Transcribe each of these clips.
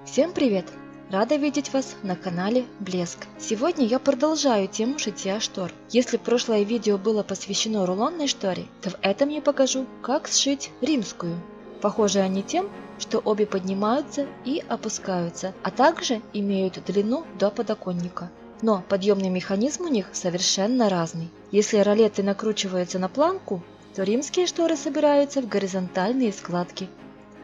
Всем привет! Рада видеть вас на канале Блеск. Сегодня я продолжаю тему шитья штор. Если прошлое видео было посвящено рулонной шторе, то в этом я покажу, как сшить римскую. Похожи они тем, что обе поднимаются и опускаются, а также имеют длину до подоконника. Но подъемный механизм у них совершенно разный. Если ролеты накручиваются на планку, то римские шторы собираются в горизонтальные складки.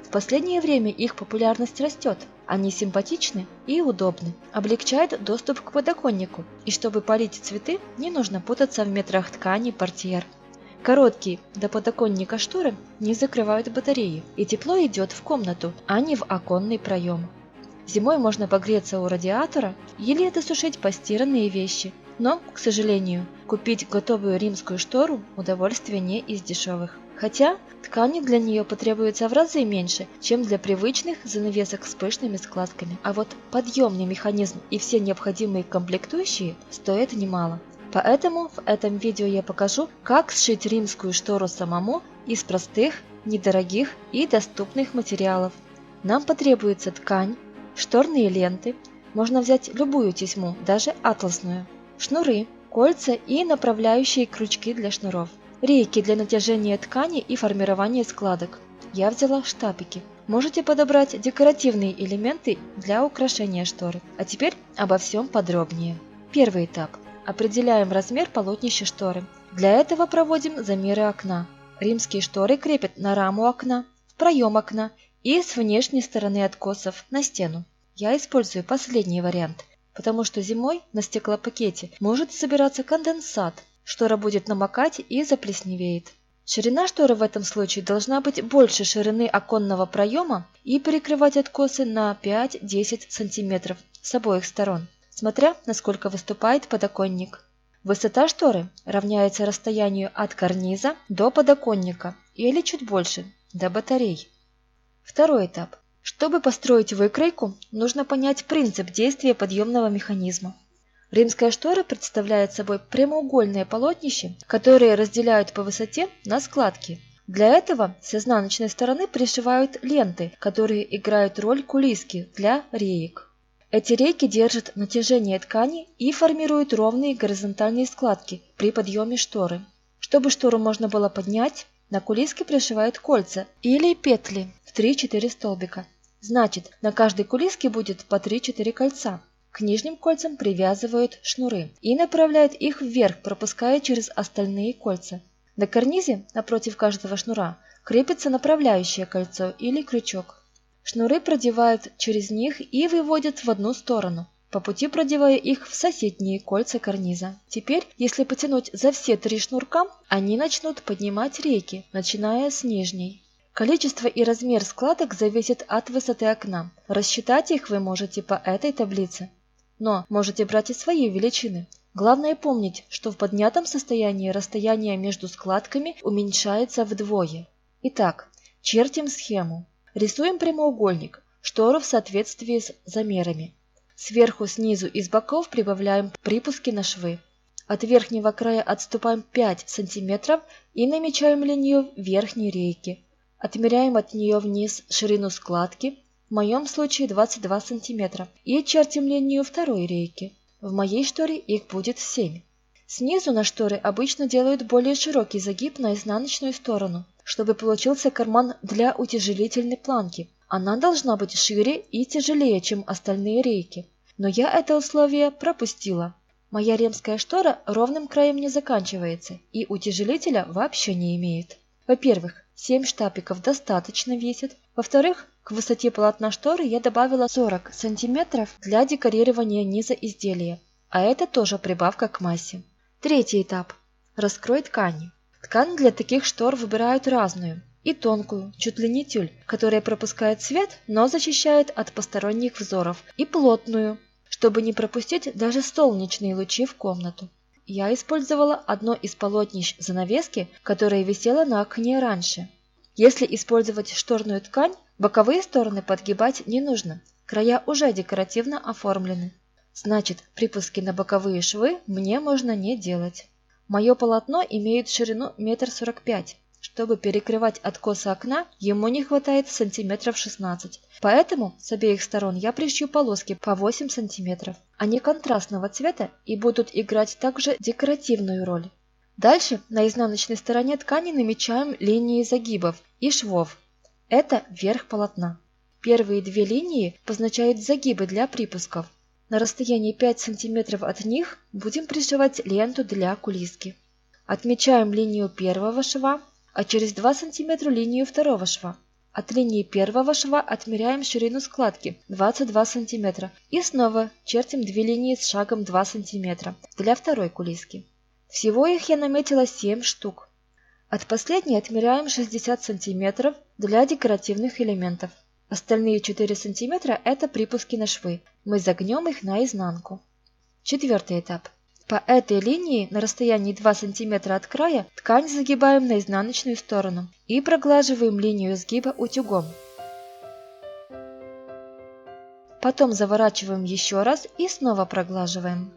В последнее время их популярность растет. Они симпатичны и удобны, облегчают доступ к подоконнику, и чтобы полить цветы, не нужно путаться в метрах ткани портьер. Короткие до подоконника шторы не закрывают батареи, и тепло идет в комнату, а не в оконный проем. Зимой можно погреться у радиатора или досушить постиранные вещи, но, к сожалению, купить готовую римскую штору – удовольствие не из дешевых. Хотя ткани для нее потребуется в разы меньше, чем для привычных занавесок с пышными складками. А вот подъемный механизм и все необходимые комплектующие стоят немало. Поэтому в этом видео я покажу, как сшить римскую штору самому из простых, недорогих и доступных материалов. Нам потребуется ткань, шторные ленты, можно взять любую тесьму, даже атласную, шнуры, кольца и направляющие крючки для шнуров, рейки для натяжения ткани и формирования складок. Я взяла штапики. Можете подобрать декоративные элементы для украшения шторы. А теперь обо всем подробнее. Первый этап. Определяем размер полотнища шторы. Для этого проводим замеры окна. Римские шторы крепят на раму окна, в проем окна и с внешней стороны откосов на стену. Я использую последний вариант, потому что зимой на стеклопакете может собираться конденсат, штора будет намокать и заплесневеет. Ширина шторы в этом случае должна быть больше ширины оконного проема и перекрывать откосы на 5-10 см с обоих сторон, смотря насколько выступает подоконник. Высота шторы равняется расстоянию от карниза до подоконника или чуть больше, до батарей. Второй этап. Чтобы построить выкройку, нужно понять принцип действия подъемного механизма. Римская штора представляет собой прямоугольное полотнище, которое разделяют по высоте на складки. Для этого с изнаночной стороны пришивают ленты, которые играют роль кулиски для реек. Эти рейки держат натяжение ткани и формируют ровные горизонтальные складки при подъеме шторы. Чтобы штору можно было поднять, на кулиске пришивают кольца или петли в 3-4 столбика. Значит, на каждой кулиске будет по 3-4 кольца. К нижним кольцам привязывают шнуры и направляют их вверх, пропуская через остальные кольца. На карнизе, напротив каждого шнура, крепится направляющее кольцо или крючок. Шнуры продевают через них и выводят в одну сторону, по пути продевая их в соседние кольца карниза. Теперь, если потянуть за все 3 шнурка, они начнут поднимать рейки, начиная с нижней. Количество и размер складок зависит от высоты окна. Рассчитать их вы можете по этой таблице. Но можете брать и свои величины. Главное помнить, что в поднятом состоянии расстояние между складками уменьшается вдвое. Итак, чертим схему. Рисуем прямоугольник, штору в соответствии с замерами. Сверху, снизу и с боков прибавляем припуски на швы. От верхнего края отступаем 5 см и намечаем линию верхней рейки. Отмеряем от нее вниз ширину складки, в моем случае 22 см, и чертим линию второй рейки. В моей шторе их будет 7. Снизу на шторы обычно делают более широкий загиб на изнаночную сторону, чтобы получился карман для утяжелительной планки. Она должна быть шире и тяжелее, чем остальные рейки. Но я это условие пропустила. Моя римская штора ровным краем не заканчивается и утяжелителя вообще не имеет. Во-первых, 7 штапиков достаточно весит. Во-вторых, к высоте полотна шторы я добавила 40 см для декорирования низа изделия, а это тоже прибавка к массе. Третий этап. Раскрой ткани. Ткань для таких штор выбирают разную. И тонкую, чуть ли не тюль, которая пропускает свет, но защищает от посторонних взоров, и плотную, чтобы не пропустить даже солнечные лучи в комнату. Я использовала одно из полотнищ занавески, которое висело на окне раньше. Если использовать шторную ткань, боковые стороны подгибать не нужно, края уже декоративно оформлены. Значит, припуски на боковые швы мне можно не делать. Мое полотно имеет ширину 1,45 м. Чтобы перекрывать откосы окна, ему не хватает сантиметров 16. Поэтому с обеих сторон я пришью полоски по 8 сантиметров. Они контрастного цвета и будут играть также декоративную роль. Дальше на изнаночной стороне ткани намечаем линии загибов и швов. Это верх полотна. Первые две линии позначают загибы для припусков. На расстоянии 5 см от них будем пришивать ленту для кулиски. Отмечаем линию первого шва, а через 2 см линию второго шва. От линии первого шва отмеряем ширину складки 22 см и снова чертим две линии с шагом 2 см для второй кулиски. Всего их я наметила 7 штук. От последней отмеряем 60 см для декоративных элементов. Остальные 4 см это припуски на швы. Мы загнем их наизнанку. Четвертый этап. По этой линии на расстоянии 2 см от края ткань загибаем на изнаночную сторону и проглаживаем линию сгиба утюгом. Потом заворачиваем еще раз и снова проглаживаем.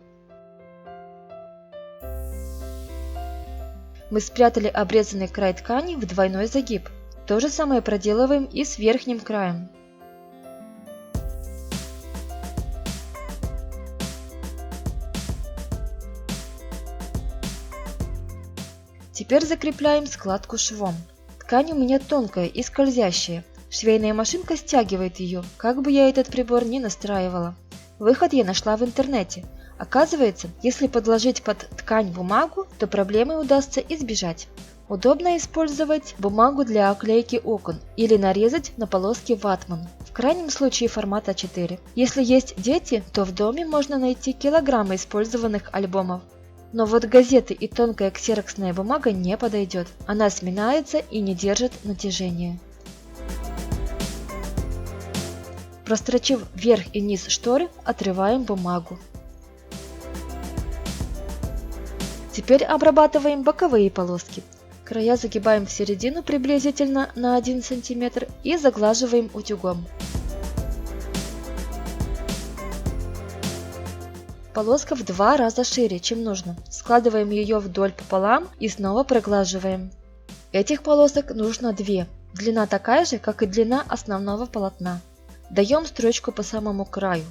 Мы спрятали обрезанный край ткани в двойной загиб. То же самое проделываем и с верхним краем. Теперь закрепляем складку швом. Ткань у меня тонкая и скользящая. Швейная машинка стягивает ее, как бы я этот прибор ни настраивала. Выход я нашла в интернете. Оказывается, если подложить под ткань бумагу, то проблемы удастся избежать. Удобно использовать бумагу для оклейки окон или нарезать на полоски ватман, в крайнем случае формат А4. Если есть дети, то в доме можно найти килограммы использованных альбомов. Но вот газеты и тонкая ксероксная бумага не подойдет, она сминается и не держит натяжения. Прострочив верх и низ шторы, отрываем бумагу. Теперь обрабатываем боковые полоски. Края загибаем в середину приблизительно на 1 см и заглаживаем утюгом. Полоска в 2 раза шире, чем нужно. Складываем ее вдоль пополам и снова проглаживаем. Этих полосок нужно 2. Длина такая же, как и длина основного полотна. Даем строчку по самому краю.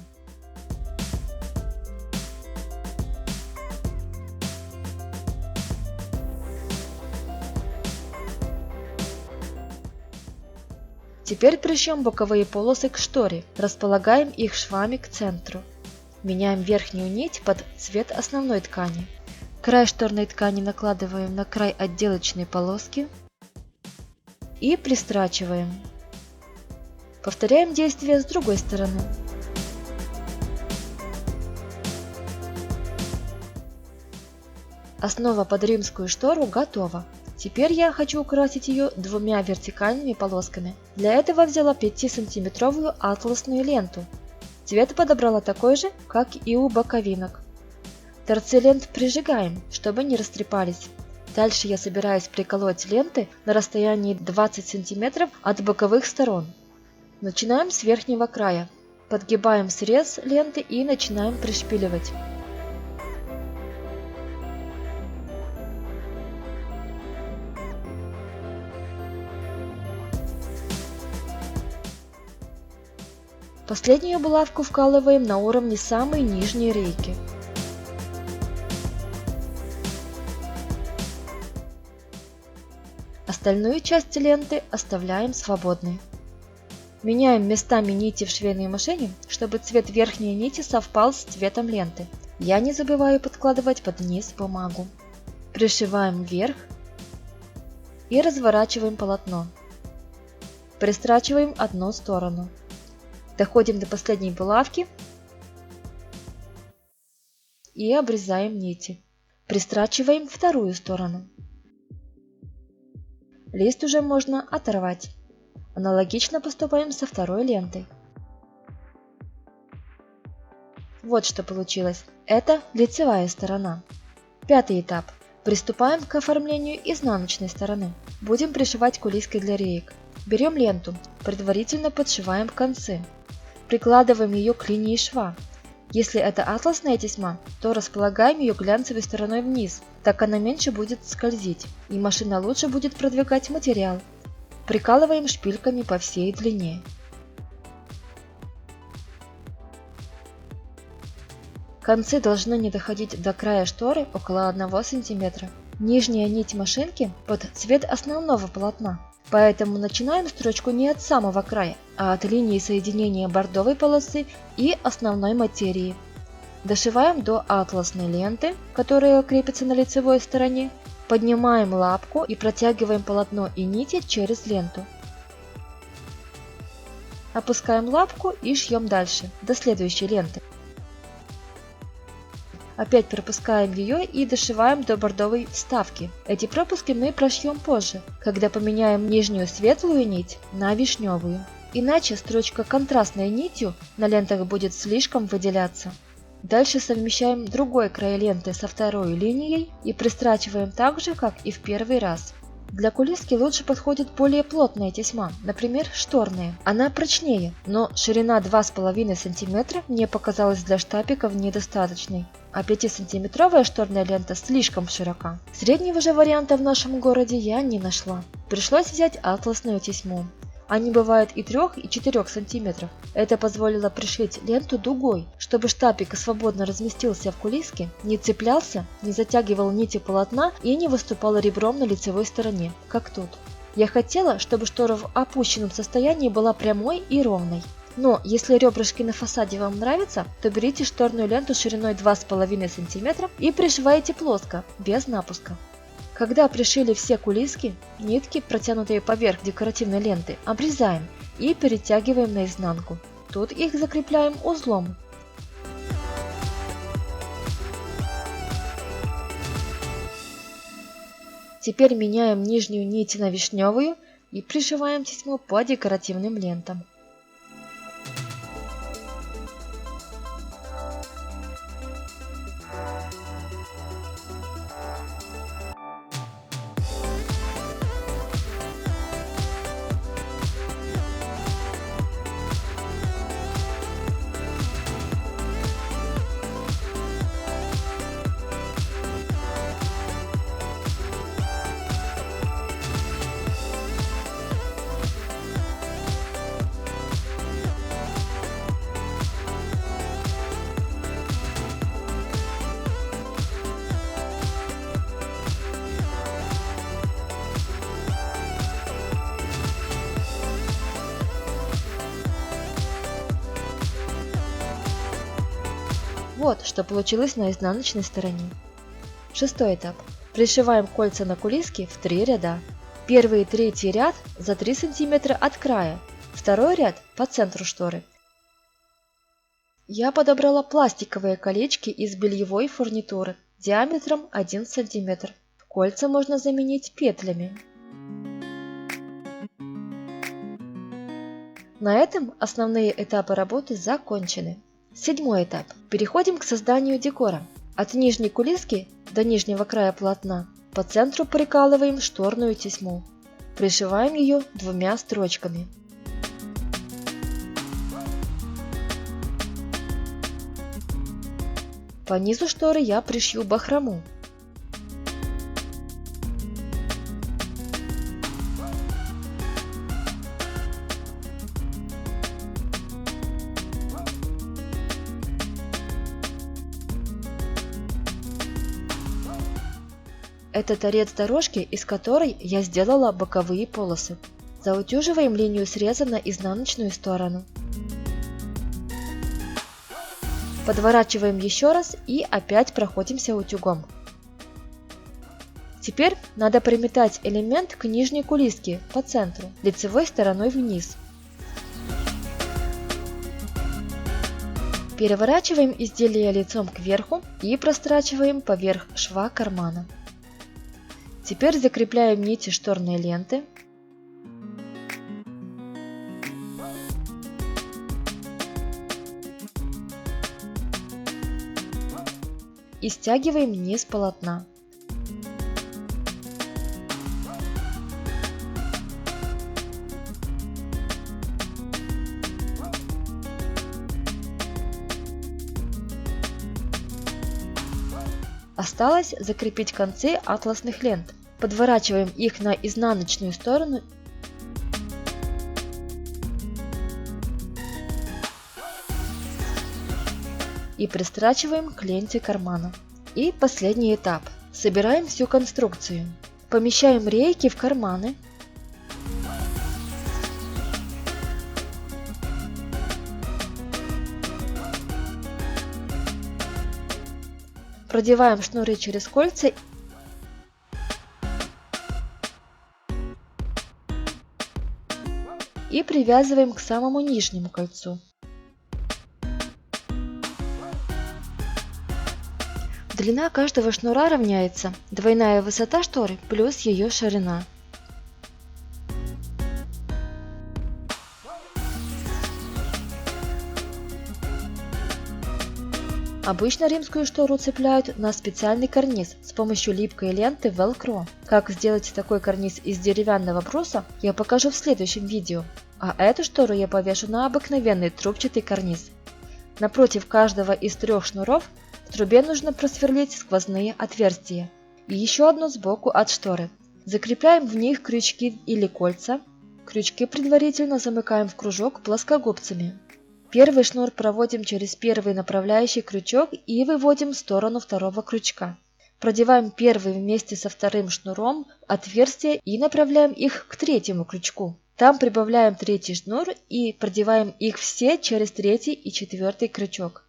Теперь пришьем боковые полосы к шторе, располагаем их швами к центру. Меняем верхнюю нить под цвет основной ткани. Край шторной ткани накладываем на край отделочной полоски и пристрачиваем. Повторяем действие с другой стороны. Основа под римскую штору готова. Теперь я хочу украсить ее 2 вертикальными полосками. Для этого взяла 5-сантиметровую атласную ленту. Цвет подобрала такой же, как и у боковинок. Торцы лент прижигаем, чтобы не растрепались. Дальше я собираюсь приколоть ленты на расстоянии 20 см от боковых сторон. Начинаем с верхнего края. Подгибаем срез ленты и начинаем пришпиливать. Последнюю булавку вкалываем на уровне самой нижней рейки. Остальную часть ленты оставляем свободной. Меняем местами нити в швейной машине, чтобы цвет верхней нити совпал с цветом ленты. Я не забываю подкладывать под низ бумагу. Пришиваем вверх и разворачиваем полотно. Пристрачиваем одну сторону. Доходим до последней булавки и обрезаем нити. Пристрачиваем вторую сторону. Лист уже можно оторвать. Аналогично поступаем со второй лентой. Вот что получилось. Это лицевая сторона. Пятый этап. Приступаем к оформлению изнаночной стороны. Будем пришивать кулиской для реек. Берем ленту, предварительно подшиваем концы. Прикладываем ее к линии шва. Если это атласная тесьма, то располагаем ее глянцевой стороной вниз, Так она меньше будет скользить, и машина лучше будет продвигать материал. Прикалываем шпильками по всей длине. Концы должны не доходить до края шторы около 1 см. Нижняя нить машинки под цвет основного полотна, поэтому начинаем строчку не от самого края, а от линии соединения бордовой полосы и основной материи. Дошиваем до атласной ленты, которая крепится на лицевой стороне. Поднимаем лапку и протягиваем полотно и нити через ленту. Опускаем лапку и шьем дальше, до следующей ленты. Опять пропускаем ее и дошиваем до бордовой вставки. Эти пропуски мы прошьем позже, когда поменяем нижнюю светлую нить на вишневую. Иначе строчка контрастной нитью на лентах будет слишком выделяться. Дальше совмещаем другой край ленты со второй линией и пристрачиваем так же, как и в первый раз. Для кулиски лучше подходит более плотная тесьма, например, шторная. Она прочнее, но ширина 2,5 см мне показалась для штапиков недостаточной, а 5-сантиметровая шторная лента слишком широка. Среднего же варианта в нашем городе я не нашла. Пришлось взять атласную тесьму. Они бывают и 3, и 4 см. Это позволило пришить ленту дугой, чтобы штапик свободно разместился в кулиске, не цеплялся, не затягивал нити полотна и не выступал ребром на лицевой стороне, как тут. Я хотела, чтобы штора в опущенном состоянии была прямой и ровной. Но если ребрышки на фасаде вам нравятся, то берите шторную ленту шириной 2,5 см и пришивайте плоско, без напуска. Когда пришили все кулиски, нитки, протянутые поверх декоративной ленты, обрезаем и перетягиваем наизнанку. Тут их закрепляем узлом. Теперь меняем нижнюю нить на вишневую и пришиваем тесьму по декоративным лентам. Вот что получилось на изнаночной стороне. Шестой этап. Пришиваем кольца на кулиски в 3 ряда. Первый и третий ряд за 3 см от края, второй ряд по центру шторы. Я подобрала пластиковые колечки из бельевой фурнитуры диаметром 1 см. Кольца можно заменить петлями. На этом основные этапы работы закончены. Седьмой этап. Переходим к созданию декора. От нижней кулиски до нижнего края полотна по центру прикалываем шторную тесьму. Пришиваем ее 2 строчками. По низу шторы я пришью бахрому. Это торец дорожки, из которой я сделала боковые полосы. Заутюживаем линию среза на изнаночную сторону. Подворачиваем еще раз и опять проходимся утюгом. Теперь надо приметать элемент к нижней кулиске по центру, лицевой стороной вниз. Переворачиваем изделие лицом кверху и прострачиваем поверх шва кармана. Теперь закрепляем нити шторной ленты. И стягиваем низ полотна. Осталось закрепить концы атласных лент. Подворачиваем их на изнаночную сторону и пристрачиваем к ленте кармана. И последний этап. Собираем всю конструкцию. Помещаем рейки в карманы. Продеваем шнуры через кольца и привязываем к самому нижнему кольцу. Длина каждого шнура равняется двойная высота шторы плюс ее ширина. Обычно римскую штору цепляют на специальный карниз с помощью липкой ленты Velcro. Как сделать такой карниз из деревянного бруса, я покажу в следующем видео, а эту штору я повешу на обыкновенный трубчатый карниз. Напротив каждого из 3 шнуров в трубе нужно просверлить сквозные отверстия. И еще одно сбоку от шторы. Закрепляем в них крючки или кольца. Крючки предварительно замыкаем в кружок плоскогубцами. Первый шнур проводим через первый направляющий крючок и выводим в сторону второго крючка. Продеваем первый вместе со вторым шнуром отверстия и направляем их к третьему крючку. Там прибавляем третий шнур и продеваем их все через третий и четвертый крючок.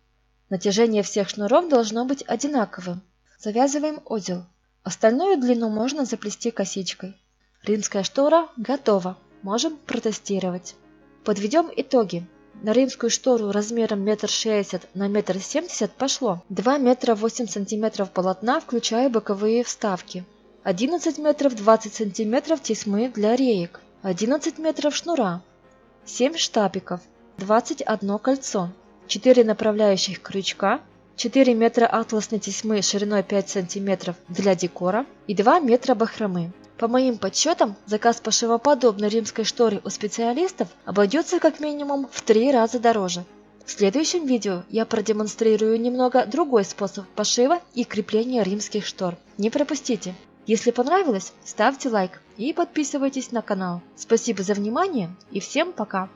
Натяжение всех шнуров должно быть одинаковым. Завязываем узел. Остальную длину можно заплести косичкой. Римская штора готова. Можем протестировать. Подведем итоги. На римскую штору размером 1,60 м на 1,70 м пошло 2 метра 8 сантиметров полотна, включая боковые вставки, 11 метров 20 сантиметров тесьмы для реек, 11 метров шнура, 7 штапиков, 21 кольцо, 4 направляющих крючка, 4 метра атласной тесьмы шириной 5 сантиметров для декора и 2 метра бахромы. По моим подсчетам, заказ пошива подобной римской шторы у специалистов обойдется как минимум в 3 раза дороже. В следующем видео я продемонстрирую немного другой способ пошива и крепления римских штор. Не пропустите! Если понравилось, ставьте лайк и подписывайтесь на канал. Спасибо за внимание и всем пока!